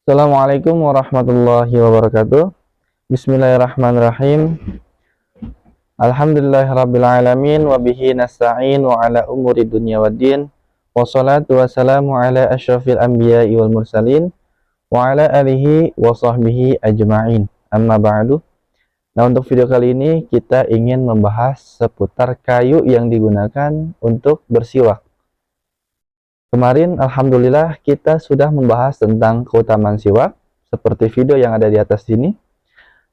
Assalamualaikum warahmatullahi wabarakatuh. Bismillahirrahmanirrahim. Alhamdulillahirrabbilalamin. Wabihi nasta'in wa ala umuri dunya waddin. Wassalatu wassalamu ala ashrafil anbiya'i wal mursalin wa ala alihi wa sahbihi ajma'in. Amma ba'du. Nah, untuk video kali ini kita ingin membahas seputar kayu yang digunakan untuk bersiwak. Kemarin alhamdulillah kita sudah membahas tentang keutamaan siwak seperti video yang ada di atas sini,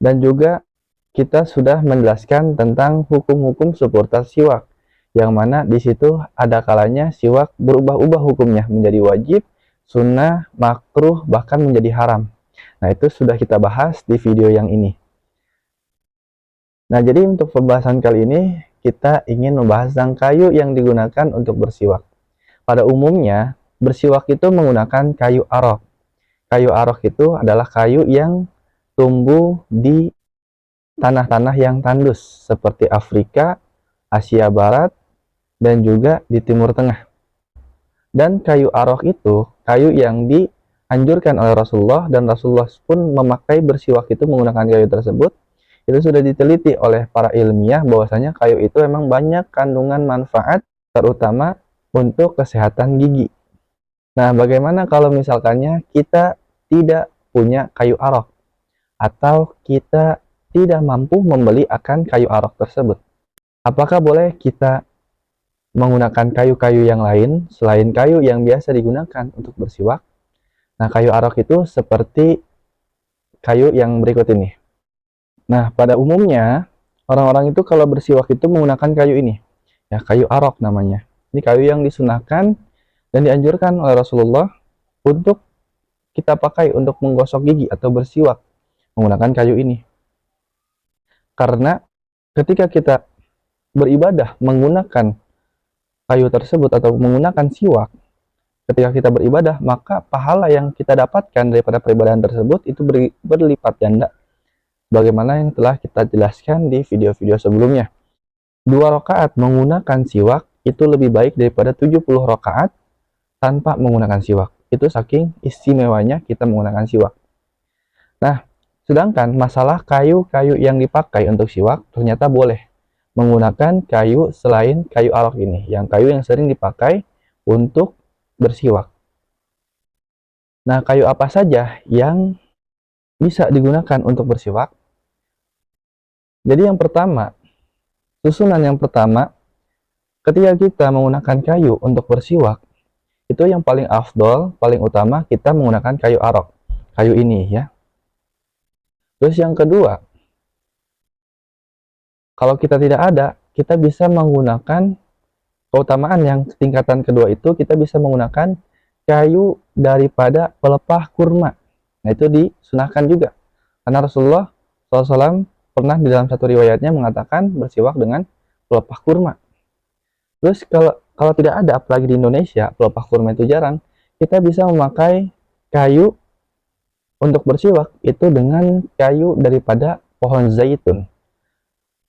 dan juga kita sudah menjelaskan tentang hukum-hukum seputar siwak, yang mana di situ ada kalanya siwak berubah-ubah hukumnya menjadi wajib, sunnah, makruh, bahkan menjadi haram. Nah, itu sudah kita bahas di video yang ini. Nah, jadi untuk pembahasan kali ini kita ingin membahas tentang kayu yang digunakan untuk bersiwak. Pada umumnya, bersiwak itu menggunakan kayu arok. Kayu arok itu adalah kayu yang tumbuh di tanah-tanah yang tandus, seperti Afrika, Asia Barat, dan juga di Timur Tengah. Dan kayu arok itu, kayu yang dianjurkan oleh Rasulullah, dan Rasulullah pun memakai bersiwak itu menggunakan kayu tersebut. Itu sudah diteliti oleh para ilmiah bahwasanya kayu itu memang banyak kandungan manfaat, terutama untuk kesehatan gigi. Nah, bagaimana kalau misalkannya kita tidak punya kayu arok atau kita tidak mampu membeli akan kayu arok tersebut? Apakah boleh kita menggunakan kayu-kayu yang lain selain kayu yang biasa digunakan untuk bersiwak? Nah, kayu arok itu seperti kayu yang berikut ini. Nah, pada umumnya orang-orang itu kalau bersiwak itu menggunakan kayu ini. Ya, kayu arok namanya. Ini kayu yang disunahkan dan dianjurkan oleh Rasulullah untuk kita pakai untuk menggosok gigi atau bersiwak menggunakan kayu ini. Karena ketika kita beribadah menggunakan kayu tersebut atau menggunakan siwak, ketika kita beribadah, maka pahala yang kita dapatkan daripada peribadahan tersebut itu berlipat ganda. Bagaimana yang telah kita jelaskan di video-video sebelumnya. 2 rakaat menggunakan siwak itu lebih baik daripada 70 rakaat tanpa menggunakan siwak. Itu saking istimewanya kita menggunakan siwak. Nah, sedangkan masalah kayu-kayu yang dipakai untuk siwak, ternyata boleh menggunakan kayu selain kayu arok ini, yang kayu yang sering dipakai untuk bersiwak. Nah, kayu apa saja yang bisa digunakan untuk bersiwak? Jadi yang pertama, susunan yang pertama, ketika kita menggunakan kayu untuk bersiwak, itu yang paling afdol, paling utama kita menggunakan kayu arok. Kayu ini ya. Terus yang kedua, kalau kita tidak ada, kita bisa menggunakan keutamaan yang tingkatan kedua itu, kita bisa menggunakan kayu daripada pelepah kurma. Nah, itu disunahkan juga. Karena Rasulullah SAW pernah di dalam satu riwayatnya mengatakan bersiwak dengan pelepah kurma. Terus kalau tidak ada, apalagi di Indonesia, pelepah kurma itu jarang, kita bisa memakai kayu untuk bersiwak itu dengan kayu daripada pohon zaitun.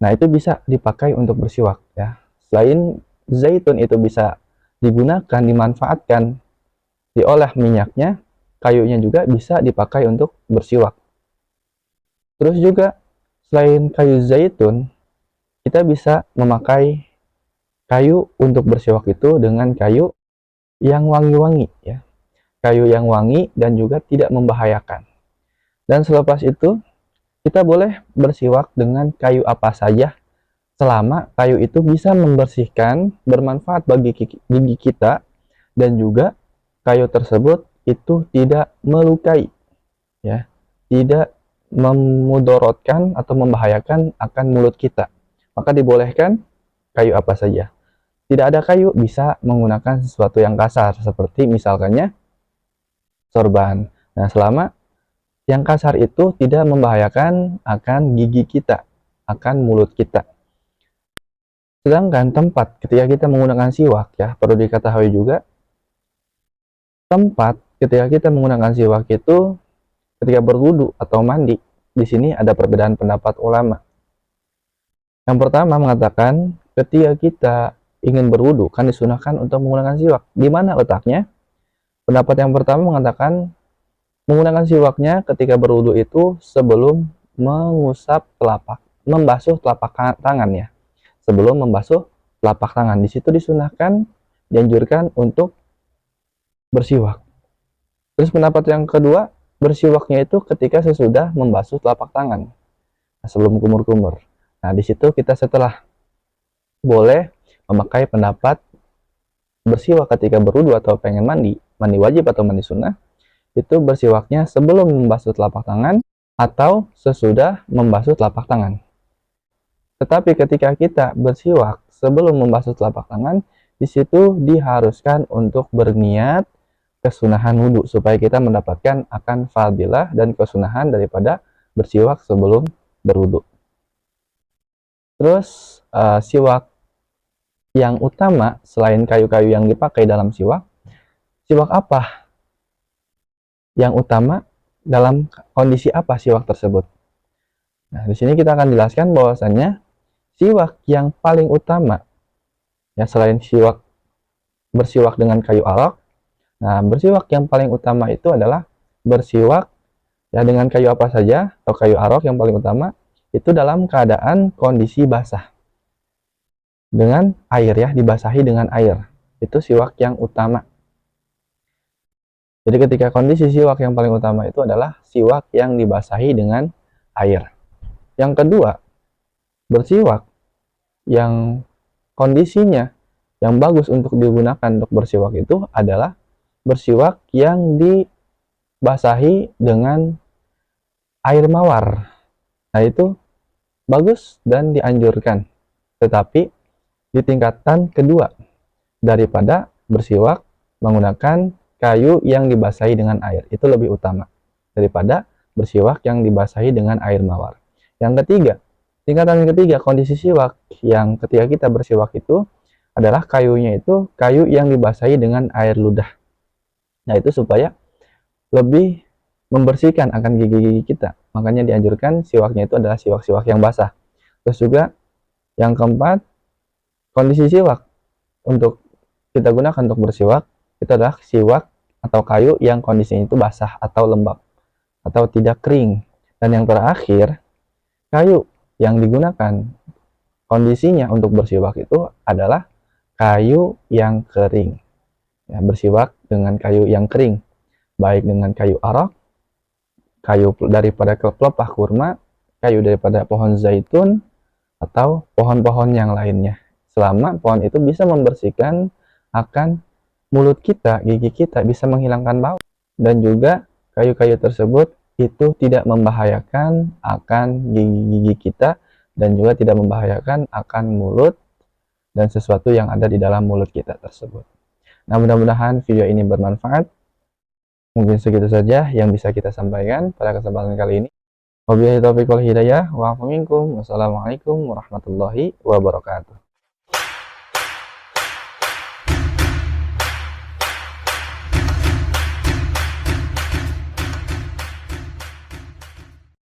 Nah, itu bisa dipakai untuk bersiwak ya. Selain zaitun itu bisa digunakan, dimanfaatkan, diolah minyaknya, kayunya juga bisa dipakai untuk bersiwak. Terus juga selain kayu zaitun, kita bisa memakai kayu untuk bersiwak itu dengan kayu yang wangi-wangi ya. Kayu yang wangi dan juga tidak membahayakan. Dan selepas itu kita boleh bersiwak dengan kayu apa saja selama kayu itu bisa membersihkan, bermanfaat bagi gigi kita, dan juga kayu tersebut itu tidak melukai ya, tidak memudorotkan atau membahayakan akan mulut kita. Maka dibolehkan kayu apa saja. Tidak ada kayu, bisa menggunakan sesuatu yang kasar, seperti misalkannya sorban. Nah, selama yang kasar itu tidak membahayakan akan gigi kita, akan mulut kita. Sedangkan tempat ketika kita menggunakan siwak ya, perlu diketahui juga, tempat ketika kita menggunakan siwak itu ketika berwudu atau mandi, di sini ada perbedaan pendapat ulama. Yang pertama mengatakan ketika kita ingin berwudu kan disunahkan untuk menggunakan siwak. Di mana letaknya? Pendapat yang pertama mengatakan Menggunakan siwaknya ketika berwudu itu sebelum membasuh telapak tangan ya. Sebelum membasuh telapak tangan. Di situ disunahkan, dianjurkan untuk bersiwak. Terus pendapat yang kedua, bersiwaknya itu ketika sesudah membasuh telapak tangan. Nah, sebelum kumur-kumur. Nah, di situ kita setelah boleh memakai pendapat bersiwak ketika berwudu atau pengen mandi wajib atau mandi sunnah, itu bersiwaknya sebelum membasuh telapak tangan atau sesudah membasuh telapak tangan. Tetapi ketika kita bersiwak sebelum membasuh telapak tangan, di situ diharuskan untuk berniat kesunahan wudhu supaya kita mendapatkan akan fadilah dan kesunahan daripada bersiwak sebelum berwudhu. Terus siwak yang utama selain kayu-kayu yang dipakai dalam siwak apa yang utama dalam kondisi apa siwak tersebut? Nah, di sini kita akan jelaskan bahwasannya siwak yang paling utama ya selain bersiwak dengan kayu arok. Nah, bersiwak yang paling utama itu adalah bersiwak ya dengan kayu apa saja atau kayu arok yang paling utama itu dalam keadaan kondisi basah. Dengan air ya, dibasahi dengan air. Itu siwak yang utama. Jadi ketika kondisi siwak yang paling utama itu adalah siwak yang dibasahi dengan air. Yang kedua, bersiwak yang kondisinya yang bagus untuk digunakan untuk bersiwak itu adalah bersiwak yang dibasahi dengan air mawar. Nah, itu bagus dan dianjurkan. Tetapi di tingkatan kedua daripada bersiwak menggunakan kayu yang dibasahi dengan air, itu lebih utama daripada bersiwak yang dibasahi dengan air mawar. Yang ketiga, tingkatan ketiga kondisi siwak yang ketika kita bersiwak itu adalah kayunya itu kayu yang dibasahi dengan air ludah. Nah, itu supaya lebih membersihkan akan gigi-gigi kita. Makanya dianjurkan siwaknya itu adalah siwak-siwak yang basah. Terus juga yang keempat, kondisi siwak untuk kita gunakan untuk bersiwak itu adalah siwak atau kayu yang kondisinya itu basah atau lembab atau tidak kering. Dan yang terakhir, kayu yang digunakan kondisinya untuk bersiwak itu adalah kayu yang kering. Ya, bersiwak dengan kayu yang kering, baik dengan kayu arok, kayu daripada pelepah kurma, kayu daripada pohon zaitun, atau pohon-pohon yang lainnya. Selama pohon itu bisa membersihkan akan mulut kita, gigi kita, bisa menghilangkan bau. Dan juga kayu-kayu tersebut itu tidak membahayakan akan gigi-gigi kita dan juga tidak membahayakan akan mulut dan sesuatu yang ada di dalam mulut kita tersebut. Nah, mudah-mudahan video ini bermanfaat. Mungkin segitu saja yang bisa kita sampaikan pada kesempatan kali ini. Wabillahi taufiq wal hidayah. Wa afa minkum. Wassalamualaikum warahmatullahi wabarakatuh.